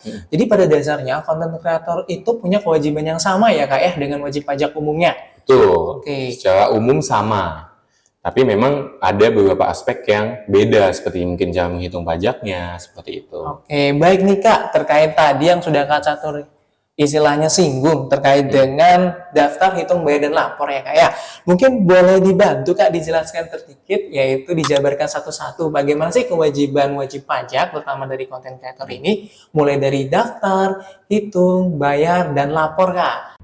Jadi pada dasarnya konten kreator itu punya kewajiban yang sama ya Kak ya dengan wajib pajak umumnya. Betul, Oke. secara umum sama. Tapi memang ada beberapa aspek yang beda, seperti mungkin cara menghitung pajaknya, seperti itu. Oke, baik nih Kak, terkait tadi yang sudah Kak Catur istilahnya singgung terkait dengan daftar hitung bayar dan lapor ya Kak ya. Mungkin boleh dibantu Kak dijelaskan sedikit, yaitu dijabarkan satu-satu bagaimana sih kewajiban wajib pajak terutama dari konten kreator ini, mulai dari daftar, hitung, bayar, dan lapor Kak.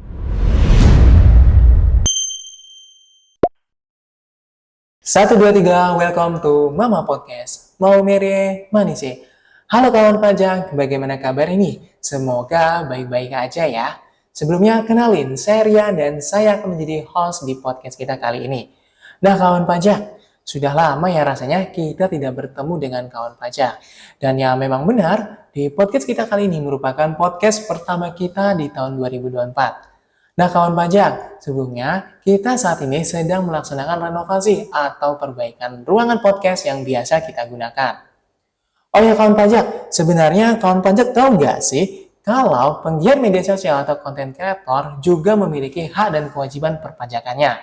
1, 2, 3, welcome to Mama Podcast. Mau mere manise. Halo kawan pajak, bagaimana kabar ini? Semoga baik-baik aja ya. Sebelumnya kenalin, saya Rian dan saya akan menjadi host di podcast kita kali ini. Nah kawan pajak, sudah lama ya rasanya kita tidak bertemu dengan kawan pajak. Dan yang memang benar, di podcast kita kali ini merupakan podcast pertama kita di tahun 2024. Nah kawan pajak, sebelumnya kita saat ini sedang melaksanakan renovasi atau perbaikan ruangan podcast yang biasa kita gunakan. Oh ya kawan pajak, sebenarnya kawan pajak tahu nggak sih kalau penggiat media sosial atau konten kreator juga memiliki hak dan kewajiban perpajakannya.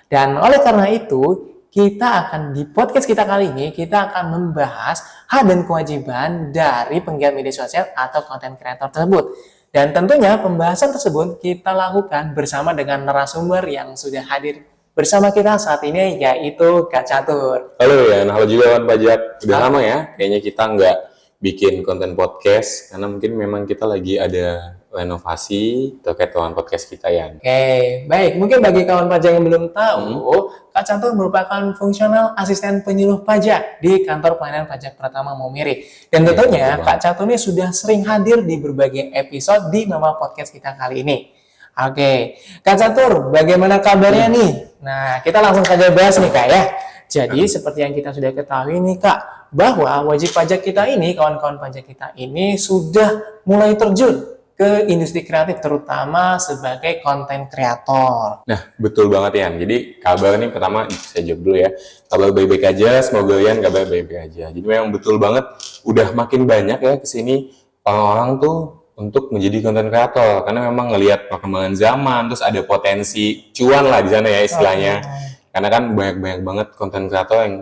Dan oleh karena itu, kita akan di podcast kita kali ini, kita akan membahas hak dan kewajiban dari penggiat media sosial atau konten kreator tersebut. Dan tentunya pembahasan tersebut kita lakukan bersama dengan narasumber yang sudah hadir bersama kita saat ini, yaitu Kak Catur. Halo ya, halo juga kawan pajak. Udah lama ya, kayaknya kita nggak bikin konten podcast, karena mungkin memang kita lagi ada renovasi terkait ruangan podcast kita ya. Oke, baik. Mungkin bagi kawan pajak yang belum tahu, Kak Catur merupakan fungsional asisten penyuluh pajak di kantor pelayanan pajak Pratama Maumere. Dan tentunya Kak Catur ini sudah sering hadir di berbagai episode di Mama Podcast kita kali ini. Oke, Kak Catur, bagaimana kabarnya nih? Nah, kita langsung saja bahas nih Kak ya. Jadi seperti yang kita sudah ketahui nih Kak, bahwa wajib pajak kita ini, kawan-kawan pajak kita ini sudah mulai terjun ke industri kreatif, terutama sebagai konten kreator. Nah, betul banget ya. Jadi kabar nih pertama saya jawab dulu ya. Kabar baik-baik aja, semoga kalian kabar baik-baik aja. Jadi memang betul banget, udah makin banyak ya kesini orang-orang tuh untuk menjadi konten kreator, karena memang ngelihat perkembangan zaman, terus ada potensi cuan lah di sana ya istilahnya. Karena kan banyak banget konten kreator yang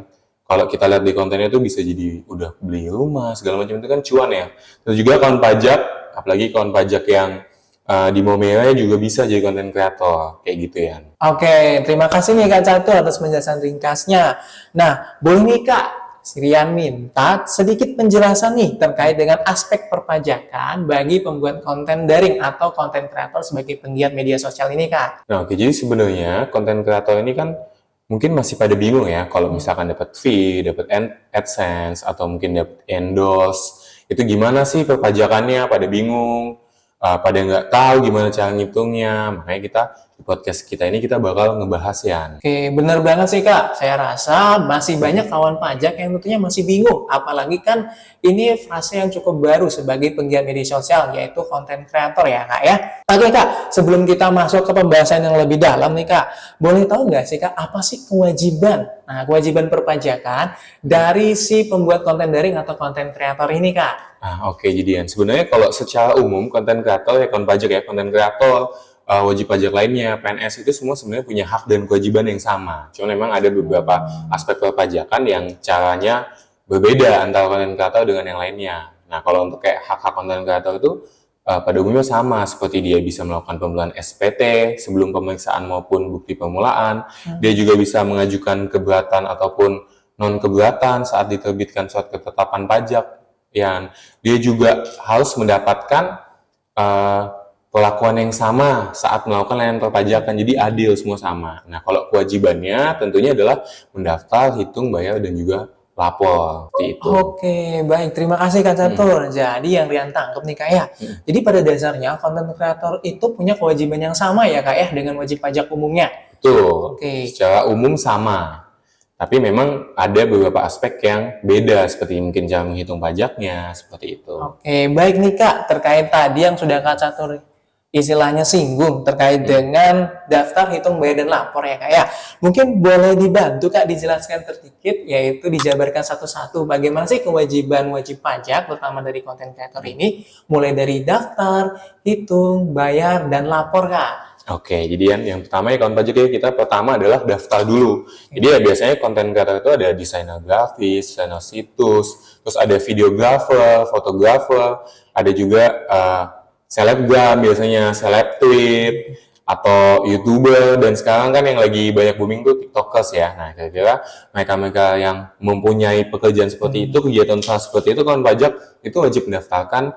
kalau kita lihat di kontennya itu bisa jadi udah beli rumah segala macam, itu kan cuan ya. Terus juga kawan pajak, apalagi kawan pajak yang di Maumere juga bisa jadi konten kreator kayak gitu ya. Oke, terima kasih nih Kak Catur atas penjelasan ringkasnya. Nah, boleh nih Kak, Rian minta sedikit penjelasan nih terkait dengan aspek perpajakan bagi pembuat konten daring atau konten kreator sebagai penggiat media sosial ini Kak. Nah, oke, jadi sebenarnya konten kreator ini kan mungkin masih pada bingung ya kalau misalkan dapat fee, dapat AdSense atau mungkin dapat endorse, itu gimana sih perpajakannya, pada bingung, pada nggak tahu gimana cara ngitungnya. Makanya kita di podcast kita ini kita bakal ngebahas ya. Oke, benar banget sih Kak. Saya rasa masih banyak kawan pajak yang tentunya masih bingung. Apalagi kan ini fase yang cukup baru sebagai penggiat media sosial, yaitu konten kreator ya Kak ya. Oke Kak, sebelum kita masuk ke pembahasan yang lebih dalam nih Kak, boleh tahu nggak sih Kak, apa sih kewajiban? Nah, kewajiban perpajakan dari si pembuat konten daring atau konten kreator ini Kak? Oke, jadian. Sebenarnya kalau secara umum konten kreator ya, konten pajak ya, konten kreator, wajib pajak lainnya, PNS itu semua sebenarnya punya hak dan kewajiban yang sama. Cuma memang ada beberapa aspek perpajakan yang caranya berbeda antara konten kreator dengan yang lainnya. Nah, kalau untuk kayak hak-hak konten kreator itu pada umumnya sama, seperti dia bisa melakukan pembuatan SPT sebelum pemeriksaan maupun bukti permulaan. Dia juga bisa mengajukan keberatan ataupun non-keberatan saat diterbitkan surat ketetapan pajak. Yang dia juga harus mendapatkan perlakuan yang sama saat melakukan layanan perpajakan, jadi adil semua sama. Nah, kalau kewajibannya tentunya adalah mendaftar, hitung, bayar, dan juga lapor, seperti itu. Oke, baik. Terima kasih Kak Catur. Jadi yang Rian tangkap nih Kak ya. Jadi pada dasarnya konten kreator itu punya kewajiban yang sama ya Kak ya dengan wajib pajak umumnya. Betul. Oke. Secara umum sama. Tapi memang ada beberapa aspek yang beda, seperti mungkin cara menghitung pajaknya, seperti itu. Oke, baik nih Kak. Terkait tadi yang sudah Kak Catur istilahnya singgung terkait dengan daftar hitung bayar dan lapor ya Kak ya. Mungkin boleh dibantu Kak dijelaskan sedikit, yaitu dijabarkan satu-satu bagaimana sih kewajiban wajib pajak terutama dari konten kreator ini, mulai dari daftar, hitung, bayar, dan lapor Kak. Oke, jadi yang pertama ya kawan pajak ya, kita pertama adalah daftar dulu. Jadi ya biasanya konten kreator itu ada desainer grafis, desainer situs, terus ada videographer, fotografer, ada juga selebgram biasanya, seleb tweet, atau YouTuber, dan sekarang kan yang lagi banyak booming tuh TikTokers ya. Nah, kira-kira mereka-mereka yang mempunyai pekerjaan seperti itu, kegiatan usaha seperti itu, kawan pajak itu wajib mendaftarkan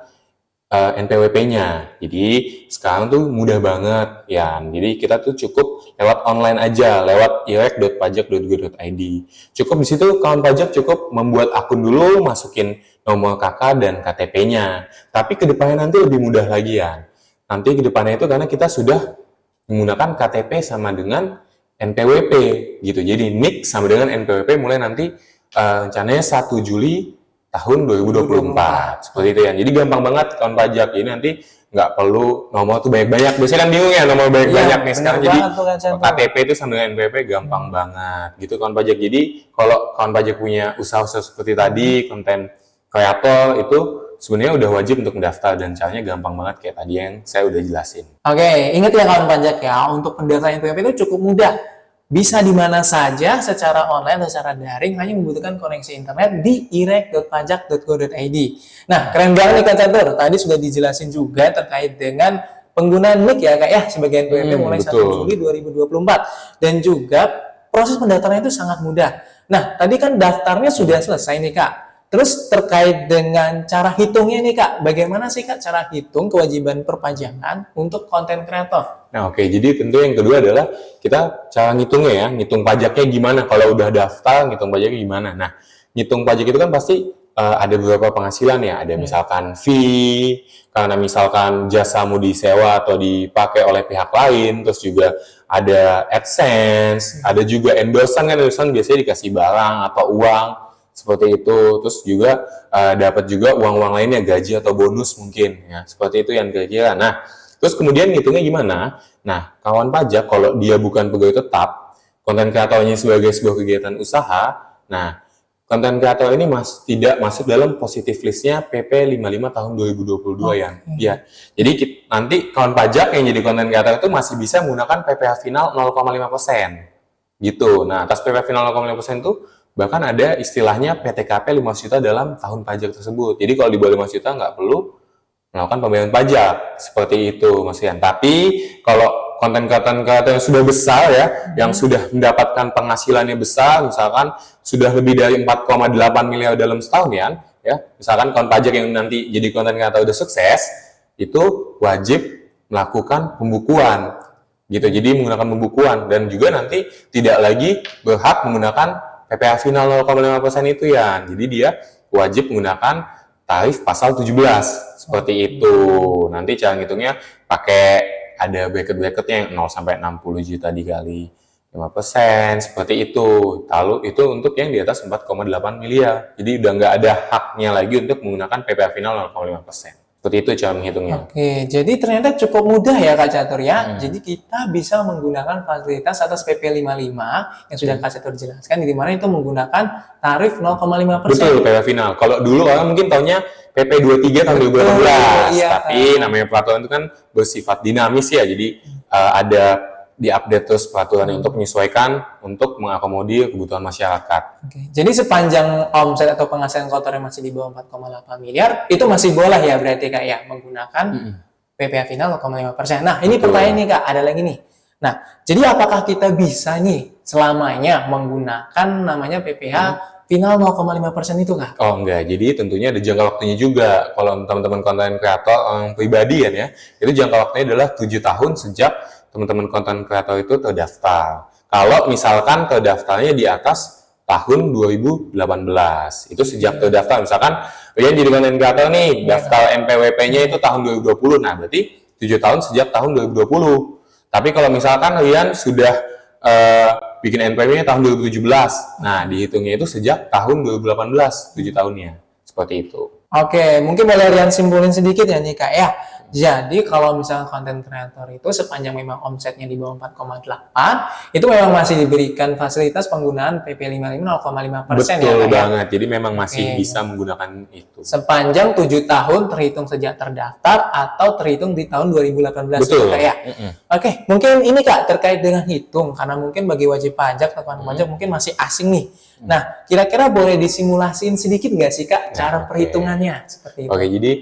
NPWP-nya. Jadi sekarang tuh mudah banget ya. Jadi kita tuh cukup lewat online aja, lewat irek.pajak.go.id. Cukup di situ kawan pajak cukup membuat akun dulu, masukin nomor KK dan KTP-nya. Tapi kedepannya nanti lebih mudah lagi ya. Nanti kedepannya itu karena kita sudah menggunakan KTP sama dengan NPWP gitu. Jadi NIK sama dengan NPWP mulai nanti rencananya 1 Juli tahun 2024 seperti itu ya. Jadi gampang banget kawan pajak. Jadi nanti nggak perlu nomor tuh banyak-banyak. Biasanya kan bingung ya nomor banyak-banyak nih sekarang. Jadi KTP itu sama dengan NPWP gampang banget gitu kawan pajak. Jadi kalau kawan pajak punya usaha-usaha seperti tadi, konten kreator itu sebenarnya udah wajib untuk mendaftar dan caranya gampang banget kayak tadi yang saya udah jelasin. Oke, ingat ya kawan pajak ya, untuk pendaftaran NPWP itu cukup mudah. Bisa di mana saja secara online atau secara daring, hanya membutuhkan koneksi internet di irek.pajak.go.id. Nah, keren banget nih Kak Catur. Tadi sudah dijelasin juga terkait dengan penggunaan NIK ya Kak ya sebagai NPWP mulai 1 Juli 2024. Dan juga proses pendaftaran itu sangat mudah. Nah, tadi kan daftarnya sudah selesai nih Kak. Terus terkait dengan cara hitungnya nih Kak, bagaimana sih Kak cara hitung kewajiban perpajakan untuk konten kreator? Nah oke, jadi tentu yang kedua adalah kita cara ngitungnya ya, ngitung pajaknya gimana, kalau udah daftar ngitung pajaknya gimana. Nah, ngitung pajak itu kan pasti ada beberapa penghasilan ya, ada misalkan fee, karena misalkan jasamu disewa atau dipakai oleh pihak lain, terus juga ada AdSense, ada juga endorsement kan, endorsement biasanya dikasih barang atau uang, seperti itu. Terus juga dapat juga uang-uang lainnya, gaji atau bonus mungkin ya, seperti itu yang kira-kira. Nah, terus kemudian ngitungnya gimana? Nah, kawan pajak kalau dia bukan pegawai tetap, konten kreatornya sebagai sebuah kegiatan usaha, nah konten kreator ini tidak masuk dalam positif listnya PP 55 tahun 2022 ya. Ya. Jadi nanti kawan pajak yang jadi konten kreator itu masih bisa menggunakan PPh final 0,5%. Gitu. Nah, atas PPh final 0,5% itu bahkan ada istilahnya PTKP 5 juta dalam tahun pajak tersebut. Jadi kalau di bawah 5 juta nggak perlu melakukan pembayaran pajak. Seperti itu Mas Ian. Tapi kalau konten-konten yang sudah besar ya, yang sudah mendapatkan penghasilannya besar, misalkan sudah lebih dari 4,8 miliar dalam setahun ya, misalkan konten pajak yang nanti jadi konten kreator udah sukses, itu wajib melakukan pembukuan. Gitu. Jadi menggunakan pembukuan dan juga nanti tidak lagi berhak menggunakan PPh final 0,5% itu ya. Jadi dia wajib menggunakan tarif pasal 17 seperti itu. Nanti cara ngitungnya pakai ada bracket-bracketnya yang 0 sampai 60 juta dikali 5% seperti itu. Lalu itu untuk yang di atas 4,8 miliar. Jadi udah nggak ada haknya lagi untuk menggunakan PPh final 0,5%. Seperti itu cara menghitungnya. Oke, jadi ternyata cukup mudah ya Kak Catur ya. Jadi kita bisa menggunakan fasilitas atas PP 55 yang sudah Kak Catur jelaskan, di mana itu menggunakan tarif 0,5%. Betul, PPh final. Kalau dulu orang mungkin taunya PP 23 tahun 2018, iya, tapi namanya peraturan itu kan bersifat dinamis ya. Jadi ada diupdate terus peraturannya untuk menyesuaikan, untuk mengakomodir kebutuhan masyarakat. Oke. Jadi sepanjang omset atau penghasilan kotor yang masih di bawah 4,8 miliar, itu masih boleh ya berarti Kak ya, menggunakan PPh final 0,5%. Nah, ini pertanyaan nih Kak, ada lagi nih. Nah, jadi apakah kita bisa nih selamanya menggunakan namanya PPh final 0,5% itu Kak? Oh enggak, jadi tentunya ada jangka waktunya juga. Kalau teman-teman konten kreator pribadi ya, itu jangka waktunya adalah 7 tahun sejak teman-teman konten kreator itu terdaftar. Kalau misalkan terdaftarnya di atas tahun 2018, itu sejak terdaftar. Misalkan kalian jadi konten kreator nih, daftar NPWP-nya itu tahun 2020, nah berarti 7 tahun sejak tahun 2020. Tapi kalau misalkan kalian sudah bikin NPWP-nya tahun 2017, nah dihitungnya itu sejak tahun 2018, 7 tahunnya. Seperti itu. Oke, mungkin boleh Rian simpulin sedikit ya nih Kak ya. Jadi kalau misalnya konten kreator itu sepanjang memang omsetnya di bawah 4,8, itu memang masih diberikan fasilitas penggunaan PP 55 0,5% ya, Betul Kak, ya? banget. Jadi memang masih Oke. bisa menggunakan itu. Sepanjang 7 tahun terhitung sejak terdaftar atau terhitung di tahun 2018 Betul. gitu, Kak, ya? Oke, mungkin ini Kak terkait dengan hitung, karena mungkin bagi wajib pajak atau kawan pajak mungkin masih asing nih. Nah, kira-kira boleh disimulasiin sedikit nggak sih Kak cara oke. perhitungannya seperti itu? Oke, jadi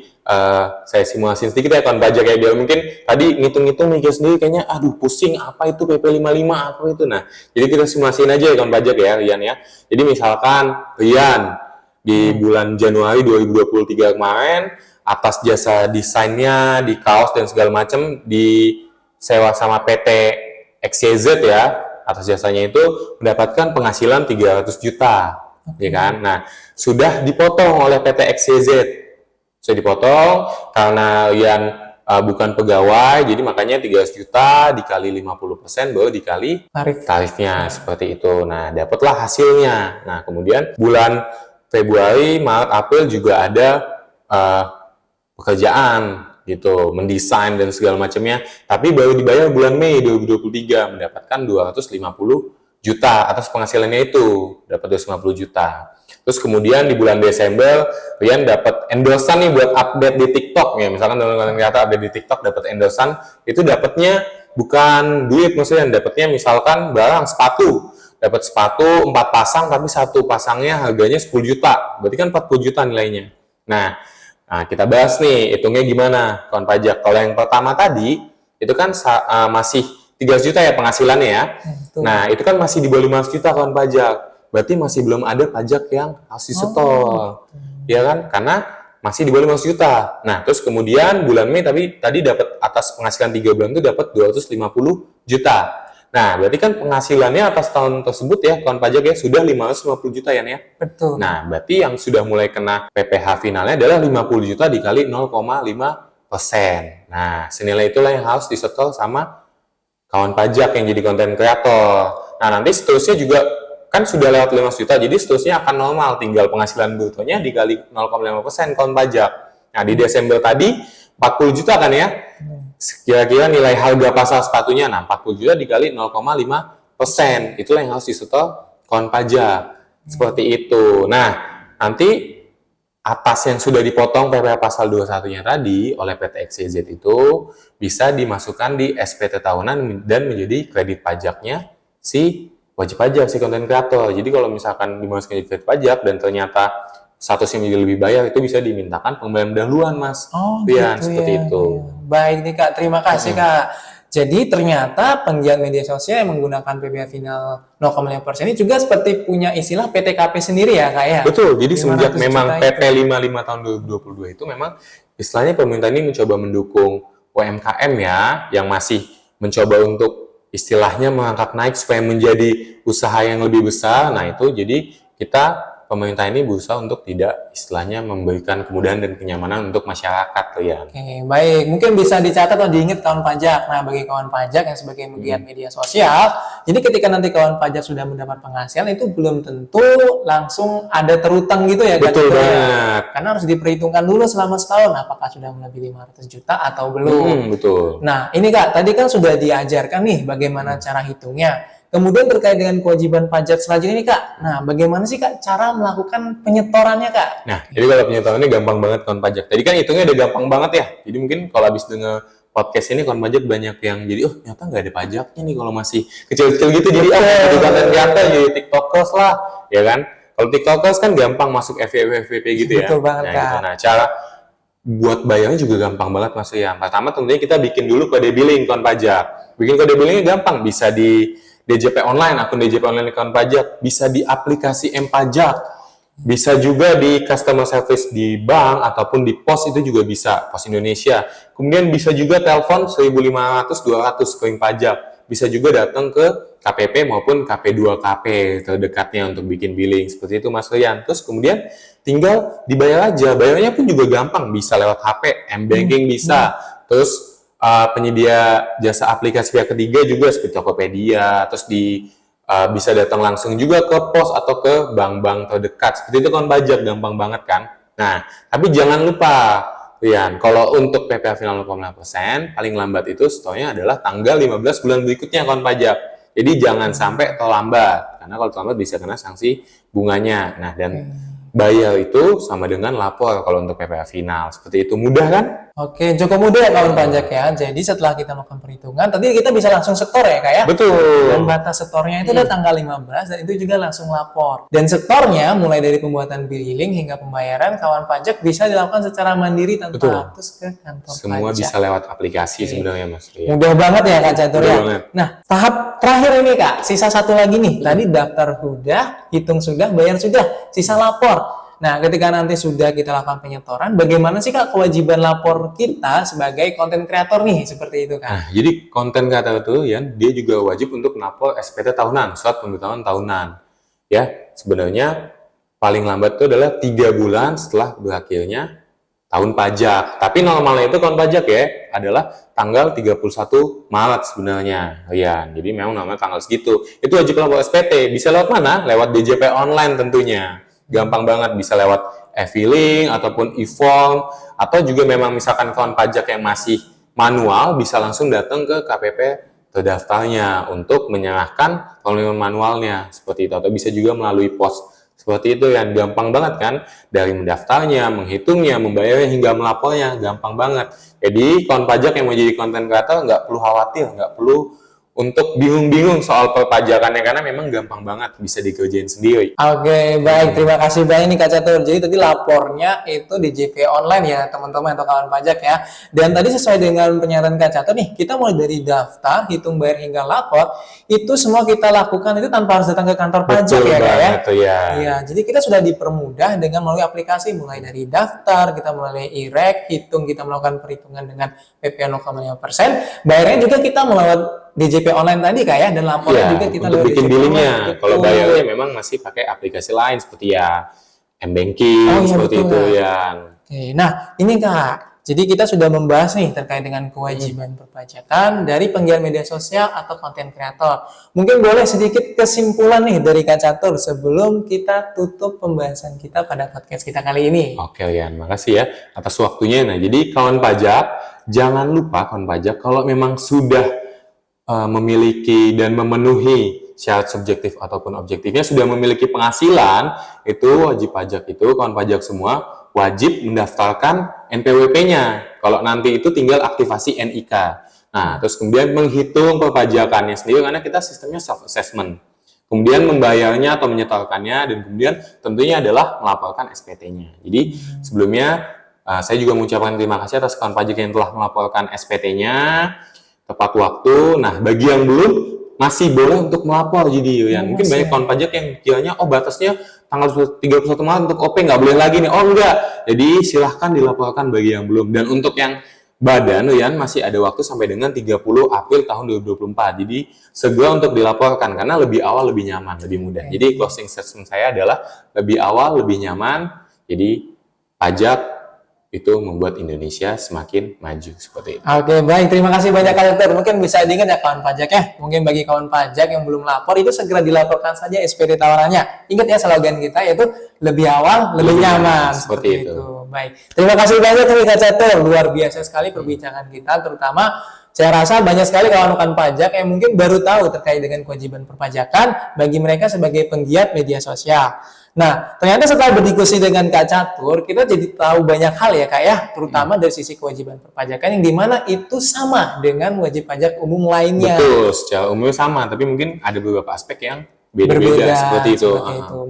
saya simulasiin sedikit ya kawan pajak ya, biar mungkin tadi ngitung-ngitung mikir sendiri kayaknya aduh pusing apa itu PP 55 apa itu. Nah, jadi kita simulasiin aja ya kawan pajak ya Rian ya. Jadi misalkan Rian di bulan Januari 2023 kemarin atas jasa desainnya di kaos dan segala macam disewa sama PT XYZ ya, atas jasanya itu mendapatkan penghasilan 300 juta, ya kan? Nah, sudah dipotong oleh PT XYZ. Sudah dipotong karena yang bukan pegawai, jadi makanya 300 juta dikali 50% baru dikali tarifnya seperti itu. Nah, dapatlah hasilnya. Nah, kemudian bulan Februari, Maret, April juga ada pekerjaan gitu, mendesain dan segala macamnya, tapi baru dibayar bulan Mei 2023 mendapatkan 250 juta atas penghasilannya itu, dapat 250 juta. Terus kemudian di bulan Desember Rian dapat endorsan nih buat update di TikTok ya, misalkan teman-teman ternyata update di TikTok dapat endorsan, itu dapatnya bukan duit, maksudnya dapatnya misalkan barang sepatu, dapat sepatu 4 pasang tapi satu pasangnya harganya 10 juta, berarti kan 40 juta nilainya. Nah, kita bahas nih, hitungnya gimana, kawan pajak. Kalau yang pertama tadi, itu kan masih 300 juta ya penghasilannya ya. Nah, itu kan masih di bawah 500 juta, kawan pajak. Berarti masih belum ada pajak yang harus disetor. Ya kan? Karena masih di bawah 500 juta. Nah, terus kemudian bulan Mei tadi dapat atas penghasilan 3 bulan itu dapat 250 juta. Nah, berarti kan penghasilannya atas tahun tersebut ya, kawan pajak ya, sudah 550 juta ya. Betul. Nah, berarti yang sudah mulai kena PPh finalnya adalah 50 juta dikali 0,5%. Nah, senilai itulah yang harus disetor sama kawan pajak yang jadi konten kreator. Nah, nanti seterusnya juga kan sudah lewat 500 juta, jadi seterusnya akan normal, tinggal penghasilan brutonya dikali 0,5% kawan pajak. Nah, di Desember tadi 40 juta kan ya? Kira-kira nilai harga pasar sepatunya, nah 40 juta dikali 0,5%, itulah yang harus disetor kawan pajak. Seperti itu. Nah, nanti atas yang sudah dipotong PPh pasal 21-nya tadi oleh PT XYZ itu bisa dimasukkan di SPT tahunan dan menjadi kredit pajaknya si wajib pajak, si konten kreator. Jadi kalau misalkan dimasukkan di kredit pajak dan ternyata statusnya menjadi lebih bayar, itu bisa dimintakan pengembalian dahuluan, Mas. Gitu seperti ya. itu. Baik nih Kak, terima kasih Kak. Jadi ternyata penggiat media sosial yang menggunakan PPh final 0,5% ini juga seperti punya istilah PTKP sendiri ya Kak ya? Betul, jadi semenjak 500 memang juta PP itu. 55 tahun 2022 itu memang istilahnya pemerintah ini mencoba mendukung UMKM ya, yang masih mencoba untuk istilahnya mengangkat naik supaya menjadi usaha yang lebih besar. Nah itu jadi pemerintah ini berusaha untuk tidak istilahnya memberikan kemudahan dan kenyamanan untuk masyarakat ya. Oke, baik. Mungkin bisa dicatat atau diingat kawan pajak. Nah, bagi kawan pajak yang sebagai pegiat media sosial, jadi ketika nanti kawan pajak sudah mendapat penghasilan, itu belum tentu langsung ada terutang gitu ya. Betul Kak, banget. Karena harus diperhitungkan dulu selama setahun, apakah sudah melebihi 500 juta atau belum. Betul. Nah, ini Kak, tadi kan sudah diajarkan nih bagaimana cara hitungnya. Kemudian terkait dengan kewajiban pajak selanjutnya nih Kak, nah bagaimana sih Kak cara melakukan penyetorannya Kak? Nah, jadi kalau penyetorannya gampang banget kawan pajak. Tadi kan hitungnya udah gampang banget ya. Jadi mungkin kalau habis denger podcast ini kawan pajak banyak yang jadi, oh ternyata nggak ada pajaknya nih kalau masih kecil-kecil gitu. Jadi jadi konten kreator, jadi tiktokers lah, ya kan? Kalau tiktokers kan gampang masuk FYP gitu ya. Betul banget Nah, Kak. gitu. Nah, cara buat bayarnya juga gampang banget Mas Rian. Pertama tentunya kita bikin dulu kode billing kawan pajak. Bikin kode billingnya gampang, bisa di DJP online, akun DJP online kawan pajak, bisa di aplikasi M-Pajak, bisa juga di customer service di bank ataupun di pos, itu juga bisa, Pos Indonesia. Kemudian bisa juga telepon 1.500-200 koin pajak. Bisa juga datang ke KPP maupun KP2KP terdekatnya untuk bikin billing. Seperti itu Mas Rian. Terus kemudian tinggal dibayar aja. Bayarnya pun juga gampang, bisa lewat HP, M-Banking bisa. Terus penyedia jasa aplikasi pihak ketiga juga seperti Tokopedia, terus bisa datang langsung juga ke pos atau ke bank-bank terdekat. Seperti itu kawan pajak, gampang banget kan. Nah, tapi jangan lupa Rian, kalau untuk PPh final 0,5%, paling lambat itu setelahnya adalah tanggal 15 bulan berikutnya kawan pajak. Jadi jangan sampai terlambat, karena kalau terlambat bisa kena sanksi bunganya. Nah, dan bayar itu sama dengan lapor kalau untuk PPh final. Seperti itu, mudah kan? Oke, cukup mudah ya kawan pajak ya. Jadi setelah kita melakukan perhitungan, tadi kita bisa langsung setor ya Kak ya? Betul. Dan batas setornya itu udah tanggal 15 dan itu juga langsung lapor. Dan setornya mulai dari pembuatan billing hingga pembayaran kawan pajak bisa dilakukan secara mandiri tanpa Betul. harus ke kantor Semua pajak. bisa lewat aplikasi sebenarnya Mas Rian. Mudah banget ya Kak Catur Mudah ya. banget. Nah, tahap terakhir ini Kak, sisa satu lagi nih. Tadi daftar sudah, hitung sudah, bayar sudah, sisa lapor. Nah, ketika nanti sudah kita lakukan penyetoran, bagaimana sih Kak kewajiban lapor kita sebagai konten kreator nih? Seperti itu Kak. Nah, jadi konten kreator itu ya, dia juga wajib untuk melapor SPT tahunan, surat pemberitahuan tahunan. Ya, sebenarnya paling lambat itu adalah 3 bulan setelah berakhirnya tahun pajak. Tapi normalnya itu tahun pajak ya, adalah tanggal 31 Maret sebenarnya. Ya, jadi memang namanya tanggal segitu. Itu wajib lapor SPT. Bisa lewat mana? Lewat DJP online tentunya. Gampang banget, bisa lewat e-filing ataupun e-form, atau juga memang misalkan kawan pajak yang masih manual bisa langsung datang ke KPP terdaftarnya untuk menyerahkan formulir manualnya seperti itu, atau bisa juga melalui pos seperti itu. Yang gampang banget kan, dari mendaftarnya, menghitungnya, membayarnya hingga melapornya gampang banget. Jadi kawan pajak yang mau jadi konten kreator nggak perlu khawatir, nggak perlu untuk bingung-bingung soal perpajakannya, karena memang gampang banget bisa dikerjain sendiri. Oke, baik. Terima kasih banyak nih Kak Catur. Jadi tadi lapornya itu di JP online ya teman-teman atau kawan pajak ya. Dan tadi sesuai dengan pernyataan Kak Catur nih, kita mulai dari daftar, hitung bayar hingga lapor, itu semua kita lakukan itu tanpa harus datang ke kantor pajak. Betul ya Kak ya. banget tuh ya. Iya, jadi kita sudah dipermudah dengan melalui aplikasi, mulai dari daftar, kita melalui e-rek, hitung, kita melakukan perhitungan dengan PPh 0,5%, bayarnya juga kita melalui DJP online tadi Kak ya, dan lapornya Iya, juga kita untuk lewat bikin DJP billingnya. online. Kalau Betul. bayarnya memang masih pakai aplikasi lain seperti ya M-Banking, Oh, iya, seperti betul, itu Kak. ya. Oke, nah ini Kak, jadi kita sudah membahas nih terkait dengan kewajiban perpajakan dari penggiat media sosial atau konten kreator. Mungkin boleh sedikit kesimpulan nih dari Kak Catur sebelum kita tutup pembahasan kita pada podcast kita kali ini. Oke Rian, makasih ya atas waktunya. Nah, jadi kawan pajak, jangan lupa kawan pajak kalau memang sudah memiliki dan memenuhi syarat subjektif ataupun objektifnya, sudah memiliki penghasilan, itu wajib pajak itu kawan pajak semua wajib mendaftarkan NPWP-nya. Kalau nanti itu tinggal aktivasi NIK. Nah, terus kemudian menghitung perpajakannya sendiri, karena kita sistemnya self-assessment. Kemudian membayarnya atau menyetorkannya, dan kemudian tentunya adalah melaporkan SPT-nya. Jadi sebelumnya saya juga mengucapkan terima kasih atas kawan pajak yang telah melaporkan SPT-nya tepat waktu. Nah, bagi yang belum, masih boleh untuk melapor. Jadi ya, mungkin banyak kawan pajak yang kiranya, oh batasnya tanggal 31 Maret untuk OP, nggak boleh lagi nih. Oh enggak, jadi silahkan dilaporkan bagi yang belum. Dan untuk yang badan, Yan, masih ada waktu sampai dengan 30 April tahun 2024. Jadi segera untuk dilaporkan, karena lebih awal lebih nyaman, lebih mudah. Jadi closing statement saya adalah lebih awal lebih nyaman. Jadi pajak itu membuat Indonesia semakin maju seperti itu. Oke, baik. Terima kasih banyak Kak Catur. Mungkin bisa diingat ya kawan pajak ya. Mungkin bagi kawan pajak yang belum lapor, itu segera dilaporkan saja SPT tawarannya. Ingat ya slogan kita, yaitu lebih awal, lebih nyaman. Seperti itu. Baik. Terima kasih banyak nih Kak Catur. Luar biasa sekali perbincangan kita, terutama saya rasa banyak sekali kawan-kawan pajak yang mungkin baru tahu terkait dengan kewajiban perpajakan bagi mereka sebagai penggiat media sosial. Nah, ternyata setelah berdiskusi dengan Kak Catur, kita jadi tahu banyak hal ya Kak ya, terutama dari sisi kewajiban perpajakan yang dimana itu sama dengan wajib pajak umum lainnya. Betul, secara umum sama, tapi mungkin ada beberapa aspek yang beda-beda seperti itu.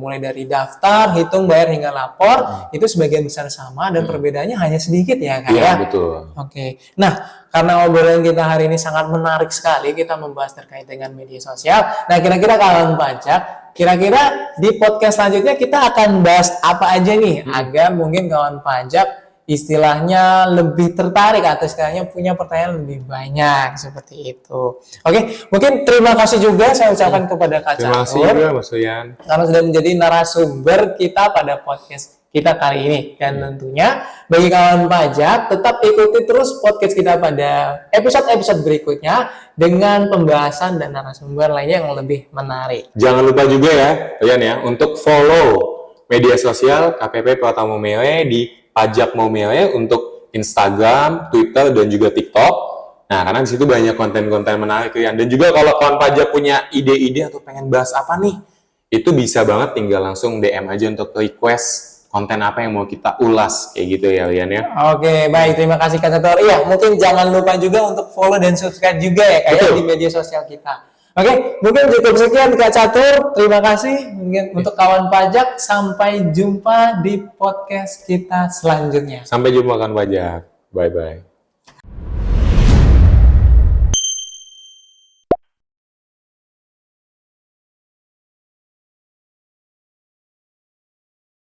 Mulai dari daftar, hitung, bayar hingga lapor, itu sebagian besar sama dan perbedaannya hanya sedikit ya Kak Iya, ya. betul. Oke. Nah, karena obrolan kita hari ini sangat menarik sekali, kita membahas terkait dengan media sosial. Nah, kira-kira kawan pajak, kira-kira di podcast selanjutnya kita akan bahas apa aja nih agar mungkin kawan pajak istilahnya lebih tertarik atau istilahnya punya pertanyaan lebih banyak seperti itu. Oke, mungkin terima kasih juga saya ucapkan kepada Kak Terima kasih Catur juga Mas Rian. karena sudah menjadi narasumber kita pada podcast kita kali ini. Dan tentunya bagi kawan pajak, tetap ikuti terus podcast kita pada episode-episode berikutnya dengan pembahasan dan narasumber lainnya yang lebih menarik. Jangan lupa juga ya, Rian ya, untuk follow media sosial KPP Pratama Mele di Pajak Mau Mele untuk Instagram, Twitter, dan juga TikTok. Nah, karena di situ banyak konten-konten menarik Rian. Dan juga kalau kawan pajak punya ide-ide atau pengen bahas apa nih, itu bisa banget tinggal langsung DM aja untuk request konten apa yang mau kita ulas. Kayak gitu ya Rian ya. Oke, baik. Terima kasih Kak Catur. Iya, mungkin jangan lupa juga untuk follow dan subscribe juga ya Kak ya Betul. di media sosial kita. Oke, mungkin cukup sekian Kak Catur. Terima kasih mungkin untuk kawan pajak. Sampai jumpa di podcast kita selanjutnya. Sampai jumpa kawan pajak. Bye-bye.